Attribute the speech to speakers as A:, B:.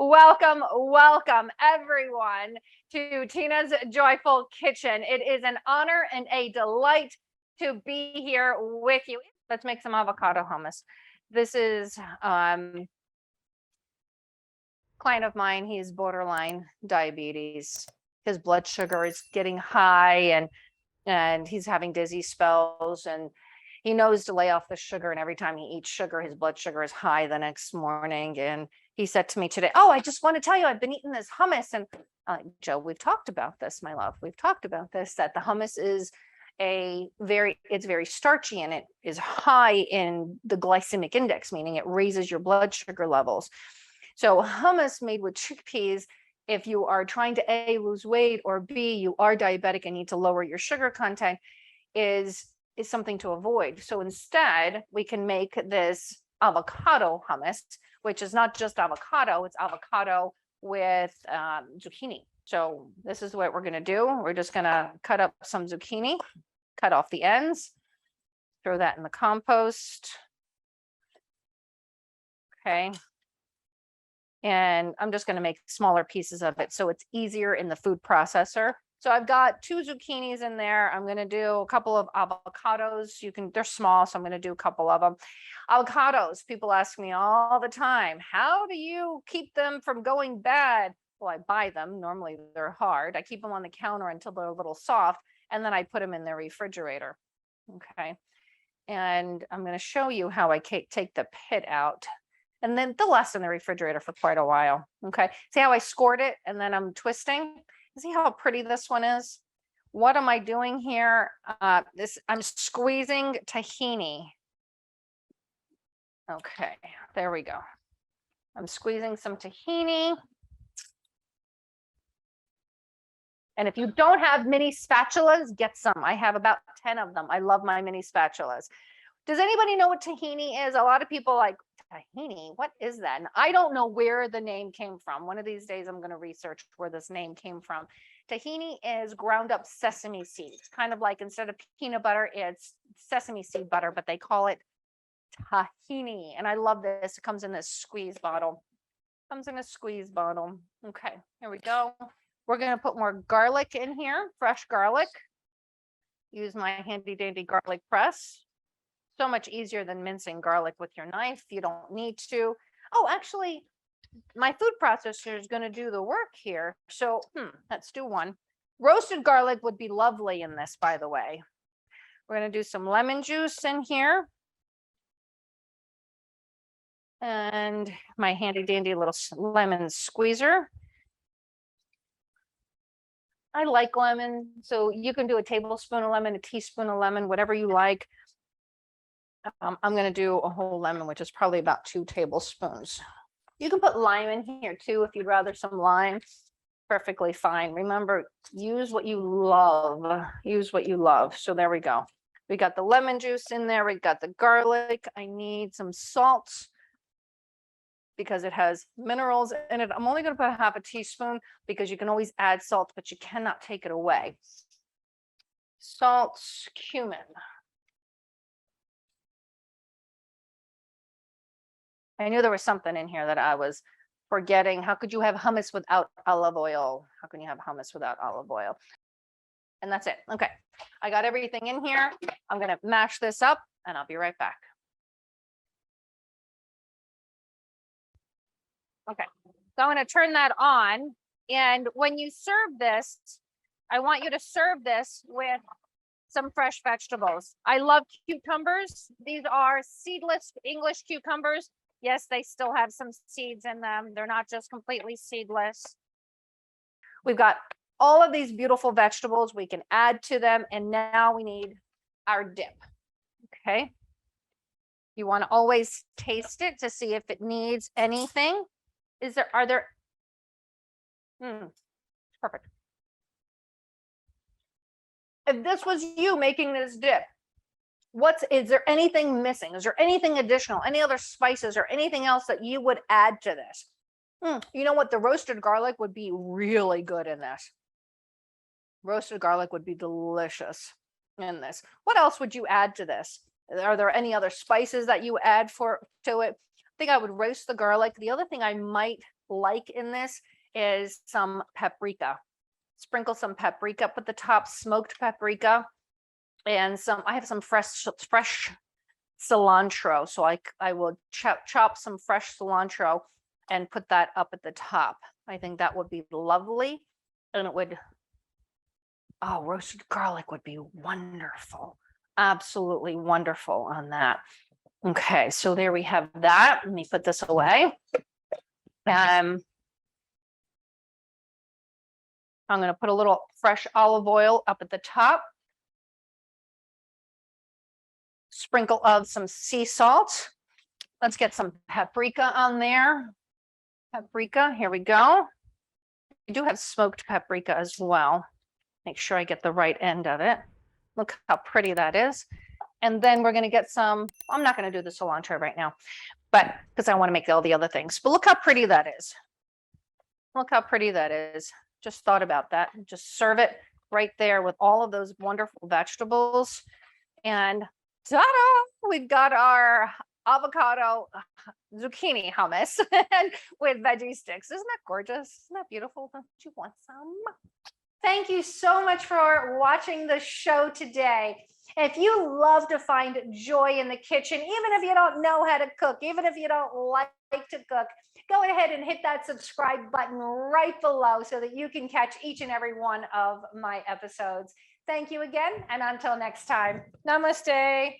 A: welcome everyone to Tina's Joyful Kitchen. It is an honor and a delight to be here with you. Let's make some avocado hummus. This is client of mine. He's borderline diabetes. His blood sugar is getting high and he's having dizzy spells, and he knows to lay off the sugar, and every time he eats sugar, his blood sugar is high the next morning. And he said to me today, "Oh, I just want to tell you, I've been eating this hummus." And Joe, we've talked about this, my love. We've talked about this, that the hummus is it's very starchy, and it is high in the glycemic index, meaning it raises your blood sugar levels. So hummus made with chickpeas, if you are trying to A, lose weight, or B, you are diabetic and need to lower your sugar content, is something to avoid. So instead, we can make this avocado hummus, which is not just avocado, it's avocado with zucchini. So this is what we're going to do. We're just going to cut up some zucchini, cut off the ends, throw that in the compost. Okay. And I'm just going to make smaller pieces of it so it's easier in the food processor. So I've got 2 zucchinis in there. I'm going to do a couple of avocados. They're small, so I'm going to do a couple of them. Avocados, people ask me all the time, how do you keep them from going bad? Well, I buy them. Normally they're hard. I keep them on the counter until they're a little soft, and then I put them in the refrigerator. Okay. And I'm going to show you how I take the pit out. And then they'll last in the refrigerator for quite a while. Okay. See how I scored it and then I'm twisting? See how pretty this one is? What am I doing here? I'm squeezing tahini. Okay, there we go. I'm squeezing some tahini. And if you don't have mini spatulas, get some. I have about 10 of them. I love my mini spatulas. Does anybody know what tahini is? A lot of people like, tahini, what is that? And I don't know where the name came from. One of these days I'm going to research where this name came from. Tahini is ground up sesame seeds, kind of like instead of peanut butter, it's sesame seed butter, but they call it tahini. And I love this. It comes in this squeeze bottle. Comes in a squeeze bottle. Okay, here we go. We're going to put more garlic in here, fresh garlic. Use my handy dandy garlic press. So much easier than mincing garlic with your knife. You don't need to. Oh, actually, my food processor is going to do the work here. So let's do one. Roasted garlic would be lovely in this, by the way. We're going to do some lemon juice in here. And my handy dandy little lemon squeezer. I like lemon, so you can do a tablespoon of lemon, a teaspoon of lemon, whatever you like. I'm going to do a whole lemon, which is probably about 2 tablespoons. You can put lime in here too if you'd rather some lime. Perfectly fine. Remember, use what you love. Use what you love. So there we go. We got the lemon juice in there. We got the garlic. I need some salt because it has minerals in it. I'm only going to put half a teaspoon because you can always add salt, but you cannot take it away. Salt, cumin. I knew there was something in here that I was forgetting. How could you have hummus without olive oil? How can you have hummus without olive oil? And that's it. Okay, I got everything in here. I'm going to mash this up and I'll be right back. Okay, so I'm going to turn that on. And when you serve this, I want you to serve this with some fresh vegetables. I love cucumbers. These are seedless English cucumbers. Yes, they still have some seeds in them. They're not just completely seedless. We've got all of these beautiful vegetables we can add to them. And now we need our dip. Okay. You want to always taste it to see if it needs anything. Perfect. If this was you making this dip, is there anything missing? Is there anything additional, any other spices or anything else that you would add to this? You know what? The roasted garlic would be really good in this. Roasted garlic would be delicious in this. What else would you add to this? Are there any other spices that you add to it? I think I would roast the garlic. The other thing I might like in this is some paprika. Sprinkle some paprika up at the top, smoked paprika, and I have some fresh cilantro. So I will chop some fresh cilantro and put that up at the top. I think that would be lovely. And it would, oh, roasted garlic would be wonderful. Absolutely wonderful on that. Okay, so there we have that. Let me put this away. I'm going to put a little fresh olive oil up at the top. Sprinkle of some sea salt. Let's get some paprika on there. Paprika, here we go. I do have smoked paprika as well. Make sure I get the right end of it. Look how pretty that is. And then we're going to get some, I'm not going to do the cilantro right now, but because I want to make all the other things. But look how pretty that is. Look how pretty that is. Just thought about that. Just serve it right there with all of those wonderful vegetables. And ta-da! We've got our avocado zucchini hummus with veggie sticks. Isn't that gorgeous? Isn't that beautiful? Don't you want some? Thank you so much for watching the show today. If you love to find joy in the kitchen, even if you don't know how to cook, even if you don't like to cook, go ahead and hit that subscribe button right below so that you can catch each and every one of my episodes. Thank you again, and until next time, namaste.